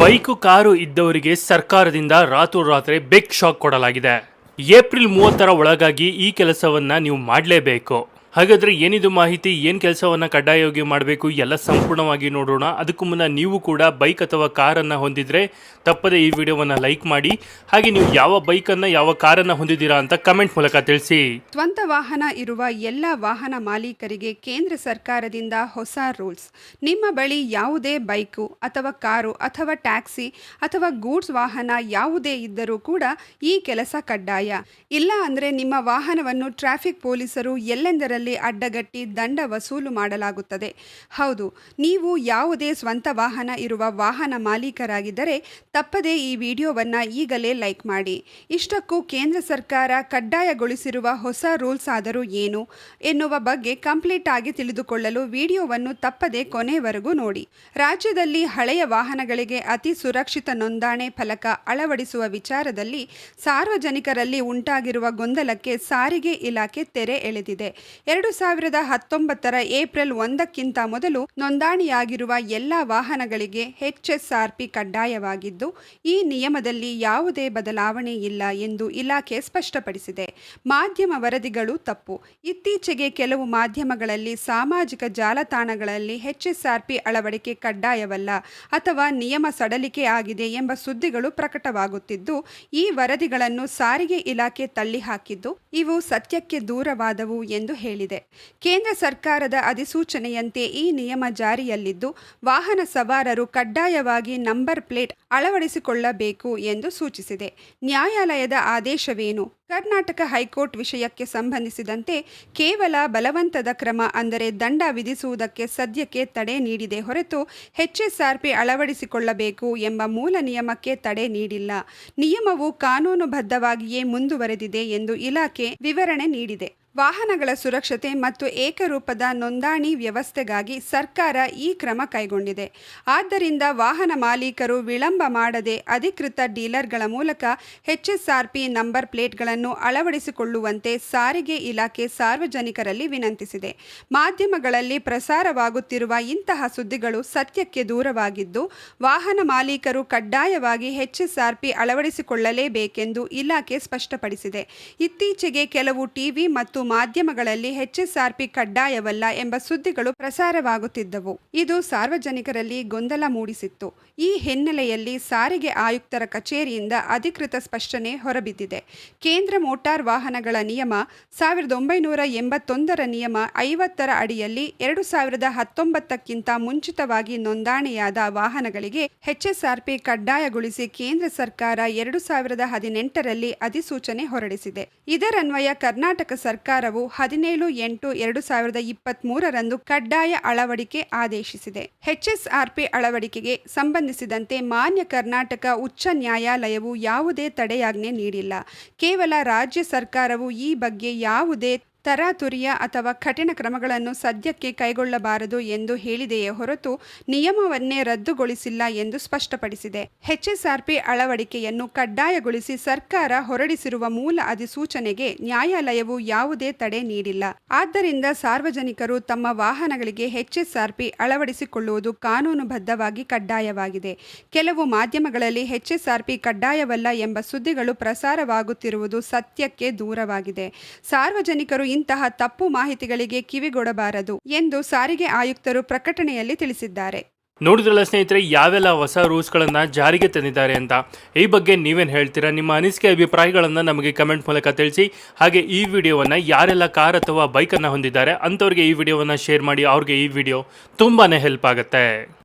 Bike car ಇದ್ದವರಿಗೆ ಸರ್ಕಾರದಿಂದ ರಾತ್ರೋರಾತ್ರಿ ಬಿಗ್ ಶಾಕ್ ಕೊಡಲಾಗಿದೆ. ಏಪ್ರಿಲ್ 30ರ ಒಳಗಾಗಿ ಈ ಕೆಲಸವನ್ನ ನೀವು ಮಾಡಲೇಬೇಕು. ಹಾಗಾದ್ರೆ ಏನಿದು ಮಾಹಿತಿ, ಏನು ಕೆಲಸವನ್ನ ಕಡ್ಡಾಯವಾಗಿ ಮಾಡಬೇಕು ಎಲ್ಲ ಸಂಪೂರ್ಣವಾಗಿ ನೋಡೋಣ. ಅದಕ್ಕೂ ಮುನ್ನ ನೀವು ಕೂಡ ಬೈಕ್ ಅಥವಾ ಕಾರನ್ನು ಹೊಂದಿದ್ರೆ ತಪ್ಪದೆ ಈ ವಿಡಿಯೋವನ್ನು ಲೈಕ್ ಮಾಡಿ. ಹಾಗೆ ನೀವು ಯಾವ ಬೈಕನ್ನು ಯಾವ ಕಾರನ್ನು ಹೊಂದಿದ್ದೀರಾ ಅಂತ ಕಮೆಂಟ್ ಮೂಲಕ ತಿಳಿಸಿ. ಸ್ವಂತ ವಾಹನ ಇರುವ ಎಲ್ಲ ವಾಹನ ಮಾಲೀಕರಿಗೆ ಕೇಂದ್ರ ಸರ್ಕಾರದಿಂದ ಹೊಸ ರೂಲ್ಸ್. ನಿಮ್ಮ ಬಳಿ ಯಾವುದೇ ಬೈಕು ಅಥವಾ ಕಾರು ಅಥವಾ ಟ್ಯಾಕ್ಸಿ ಅಥವಾ ಗೂಡ್ಸ್ ವಾಹನ ಯಾವುದೇ ಇದ್ದರೂ ಕೂಡ ಈ ಕೆಲಸ ಕಡ್ಡಾಯ. ಇಲ್ಲ ಅಂದರೆ ನಿಮ್ಮ ವಾಹನವನ್ನು ಟ್ರಾಫಿಕ್ ಪೊಲೀಸರು ಎಲ್ಲೆಂದರಲ್ಲಿ ಅಡ್ಡಗಟ್ಟಿ ದಂಡ ವಸೂಲು ಮಾಡಲಾಗುತ್ತದೆ. ಹೌದು, ನೀವು ಯಾವುದೇ ಸ್ವಂತ ವಾಹನ ಇರುವ ವಾಹನ ಮಾಲೀಕರಾಗಿದ್ದರೆ ತಪ್ಪದೇ ಈ ವಿಡಿಯೋವನ್ನು ಈಗಲೇ ಲೈಕ್ ಮಾಡಿ. ಇಷ್ಟಕ್ಕೂ ಕೇಂದ್ರ ಸರ್ಕಾರ ಕಡ್ಡಾಯಗೊಳಿಸಿರುವ ಹೊಸ ರೂಲ್ಸ್ ಆದರೂ ಏನು ಎನ್ನುವ ಬಗ್ಗೆ ಕಂಪ್ಲೀಟ್ ಆಗಿ ತಿಳಿದುಕೊಳ್ಳಲು ವಿಡಿಯೋವನ್ನು ತಪ್ಪದೇ ಕೊನೆವರೆಗೂ ನೋಡಿ. ರಾಜ್ಯದಲ್ಲಿ ಹಳೆಯ ವಾಹನಗಳಿಗೆ ಅತಿ ಸುರಕ್ಷಿತ ನೋಂದಣಿ ಫಲಕ ಅಳವಡಿಸುವ ವಿಚಾರದಲ್ಲಿ ಸಾರ್ವಜನಿಕರಲ್ಲಿ ಉಂಟಾಗಿರುವ ಗೊಂದಲಕ್ಕೆ ಸಾರಿಗೆ ಇಲಾಖೆ ತೆರೆ ಎಳೆದಿದೆ. 2019ರ ಏಪ್ರಿಲ್ 1ಕ್ಕಿಂತ ಮೊದಲು ನೋಂದಣಿಯಾಗಿರುವ ಎಲ್ಲ ವಾಹನಗಳಿಗೆ HSRP ಕಡ್ಡಾಯವಾಗಿದ್ದು, ಈ ನಿಯಮದಲ್ಲಿ ಯಾವುದೇ ಬದಲಾವಣೆ ಇಲ್ಲ ಎಂದು ಇಲಾಖೆ ಸ್ಪಷ್ಟಪಡಿಸಿದೆ. ಮಾಧ್ಯಮ ವರದಿಗಳು ತಪ್ಪು. ಇತ್ತೀಚೆಗೆ ಕೆಲವು ಮಾಧ್ಯಮಗಳಲ್ಲಿ ಸಾಮಾಜಿಕ ಜಾಲತಾಣಗಳಲ್ಲಿ HSRP ಅಳವಡಿಕೆ ಕಡ್ಡಾಯವಲ್ಲ ಅಥವಾ ನಿಯಮ ಸಡಲಿಕೆ ಆಗಿದೆ ಎಂಬ ಸುದ್ದಿಗಳು ಪ್ರಕಟವಾಗುತ್ತಿದ್ದು, ಈ ವರದಿಗಳನ್ನು ಸಾರಿಗೆ ಇಲಾಖೆ ತಳ್ಳಿಹಾಕಿದ್ದು, ಇವು ಸತ್ಯಕ್ಕೆ ದೂರವಾದವು ಎಂದು ಹೇಳಿದೆ. ಕೇಂದ್ರ ಸರ್ಕಾರದ ಅಧಿಸೂಚನೆಯಂತೆ ಈ ನಿಯಮ ಜಾರಿಯಲ್ಲಿದ್ದು, ವಾಹನ ಸವಾರರು ಕಡ್ಡಾಯವಾಗಿ ನಂಬರ್ ಪ್ಲೇಟ್ ಅಳವಡಿಸಿಕೊಳ್ಳಬೇಕು ಎಂದು ಸೂಚಿಸಿದೆ. ನ್ಯಾಯಾಲಯದ ಆದೇಶವೇನು? ಕರ್ನಾಟಕ ಹೈಕೋರ್ಟ್ ವಿಷಯಕ್ಕೆ ಸಂಬಂಧಿಸಿದಂತೆ ಕೇವಲ ಬಲವಂತದ ಕ್ರಮ ಅಂದರೆ ದಂಡ ವಿಧಿಸುವುದಕ್ಕೆ ಸದ್ಯಕ್ಕೆ ತಡೆ ನೀಡಿದೆ ಹೊರತು HSRP ಅಳವಡಿಸಿಕೊಳ್ಳಬೇಕು ಎಂಬ ಮೂಲ ನಿಯಮಕ್ಕೆ ತಡೆ ನೀಡಿಲ್ಲ. ನಿಯಮವು ಕಾನೂನುಬದ್ಧವಾಗಿಯೇ ಮುಂದುವರೆದಿದೆ ಎಂದು ಇಲಾಖೆ ವಿವರಣೆ ನೀಡಿದೆ. ವಾಹನಗಳ ಸುರಕ್ಷತೆ ಮತ್ತು ಏಕರೂಪದ ನೋಂದಣಿ ವ್ಯವಸ್ಥೆಗಾಗಿ ಸರ್ಕಾರ ಈ ಕ್ರಮ ಕೈಗೊಂಡಿದೆ. ಆದ್ದರಿಂದ ವಾಹನ ಮಾಲೀಕರು ವಿಳಂಬ ಮಾಡದೆ ಅಧಿಕೃತ ಡೀಲರ್ಗಳ ಮೂಲಕ HSRP ನಂಬರ್ ಪ್ಲೇಟ್ಗಳನ್ನು ಅಳವಡಿಸಿಕೊಳ್ಳುವಂತೆ ಸಾರಿಗೆ ಇಲಾಖೆ ಸಾರ್ವಜನಿಕರಲ್ಲಿ ವಿನಂತಿಸಿದೆ. ಮಾಧ್ಯಮಗಳಲ್ಲಿ ಪ್ರಸಾರವಾಗುತ್ತಿರುವ ಇಂತಹ ಸುದ್ದಿಗಳು ಸತ್ಯಕ್ಕೆ ದೂರವಾಗಿದ್ದು, ವಾಹನ ಮಾಲೀಕರು ಕಡ್ಡಾಯವಾಗಿ HSRP ಅಳವಡಿಸಿಕೊಳ್ಳಲೇಬೇಕೆಂದು ಇಲಾಖೆ ಸ್ಪಷ್ಟಪಡಿಸಿದೆ. ಇತ್ತೀಚೆಗೆ ಕೆಲವು ಟಿವಿ ಮತ್ತು ಮಾಧ್ಯಮಗಳಲ್ಲಿ HSRP ಕಡ್ಡಾಯವಲ್ಲ ಎಂಬ ಸುದ್ದಿಗಳು ಪ್ರಸಾರವಾಗುತ್ತಿದ್ದವು. ಇದು ಸಾರ್ವಜನಿಕರಲ್ಲಿ ಗೊಂದಲ ಮೂಡಿಸಿತ್ತು. ಈ ಹಿನ್ನೆಲೆಯಲ್ಲಿ ಸಾರಿಗೆ ಆಯುಕ್ತರ ಕಚೇರಿಯಿಂದ ಅಧಿಕೃತ ಸ್ಪಷ್ಟನೆ ಹೊರಬಿದ್ದಿದೆ. ಕೇಂದ್ರ ಮೋಟಾರ್ ವಾಹನಗಳ ನಿಯಮ 1981ರ ನಿಯಮ 50ರ ಅಡಿಯಲ್ಲಿ 2019ಕ್ಕಿಂತ ಮುಂಚಿತವಾಗಿ ನೋಂದಣಿಯಾದ ವಾಹನಗಳಿಗೆ HSRP ಕಡ್ಡಾಯಗೊಳಿಸಿ ಕೇಂದ್ರ ಸರ್ಕಾರ 2018ರಲ್ಲಿ ಅಧಿಸೂಚನೆ ಹೊರಡಿಸಿದೆ. ಇದರನ್ವಯ ಕರ್ನಾಟಕ ಸರ್ಕಾರವು 17/8/2023ರಂದು ಕಡ್ಡಾಯ ಅಳವಡಿಕೆ ಆದೇಶಿಸಿದೆ. HSRP ಅಳವಡಿಕೆಗೆ ಸಂಬಂಧಿಸಿದಂತೆ ಮಾನ್ಯ ಕರ್ನಾಟಕ ಉಚ್ಚ ನ್ಯಾಯಾಲಯವು ಯಾವುದೇ ತಡೆಯಾಜ್ಞೆ ನೀಡಿಲ್ಲ. ಕೇವಲ ರಾಜ್ಯ ಸರ್ಕಾರವು ಈ ಬಗ್ಗೆ ಯಾವುದೇ ತರಾತುರಿಯ ಅಥವಾ ಕಠಿಣ ಕ್ರಮಗಳನ್ನು ಸದ್ಯಕ್ಕೆ ಕೈಗೊಳ್ಳಬಾರದು ಎಂದು ಹೇಳಿದೆಯೇ ಹೊರತು ನಿಯಮವನ್ನೇ ರದ್ದುಗೊಳಿಸಿಲ್ಲ ಎಂದು ಸ್ಪಷ್ಟಪಡಿಸಿದೆ. HSRP ಅಳವಡಿಕೆಯನ್ನು ಕಡ್ಡಾಯಗೊಳಿಸಿ ಸರ್ಕಾರ ಹೊರಡಿಸಿರುವ ಮೂಲ ಅಧಿಸೂಚನೆಗೆ ನ್ಯಾಯಾಲಯವು ಯಾವುದೇ ತಡೆ ನೀಡಿಲ್ಲ. ಆದ್ದರಿಂದ ಸಾರ್ವಜನಿಕರು ತಮ್ಮ ವಾಹನಗಳಿಗೆ HSRP ಅಳವಡಿಸಿಕೊಳ್ಳುವುದು ಕಾನೂನುಬದ್ಧವಾಗಿ ಕಡ್ಡಾಯವಾಗಿದೆ. ಕೆಲವು ಮಾಧ್ಯಮಗಳಲ್ಲಿ HSRP ಕಡ್ಡಾಯವಲ್ಲ ಎಂಬ ಸುದ್ದಿಗಳು ಪ್ರಸಾರವಾಗುತ್ತಿರುವುದು ಸತ್ಯಕ್ಕೆ ದೂರವಾಗಿದೆ. ಸಾರ್ವಜನಿಕರು ಇಂತಹ ತಪ್ಪು ಮಾಹಿತಿಗಳಿಗೆ ಕಿವಿಗೊಡಬಾರದು ಎಂದು ಸಾರಿಗೆ ಆಯುಕ್ತರು ಪ್ರಕಟಣೆಯಲ್ಲಿ ತಿಳಿಸಿದ್ದಾರೆ. ನೋಡಿದ್ರಲ್ಲ ಸ್ನೇಹಿತರೆ, ಯಾವೆಲ್ಲ ಹೊಸ ರೂಲ್ಸ್ಗಳನ್ನು ಜಾರಿಗೆ ತಂದಿದ್ದಾರೆ ಅಂತ. ಈ ಬಗ್ಗೆ ನೀವೇನು ಹೇಳ್ತೀರಾ? ನಿಮ್ಮ ಅನಿಸಿಕೆ ಅಭಿಪ್ರಾಯಗಳನ್ನು ನಮಗೆ ಕಮೆಂಟ್ ಮೂಲಕ ತಿಳಿಸಿ. ಹಾಗೆ ಈ ವಿಡಿಯೋವನ್ನು ಯಾರೆಲ್ಲ ಕಾರ್ ಅಥವಾ ಬೈಕನ್ನು ಹೊಂದಿದ್ದಾರೆ ಅಂಥವ್ರಿಗೆ ಈ ವಿಡಿಯೋವನ್ನು ಶೇರ್ ಮಾಡಿ. ಅವ್ರಿಗೆ ಈ ವಿಡಿಯೋ ತುಂಬಾ ಹೆಲ್ಪ್ ಆಗುತ್ತೆ.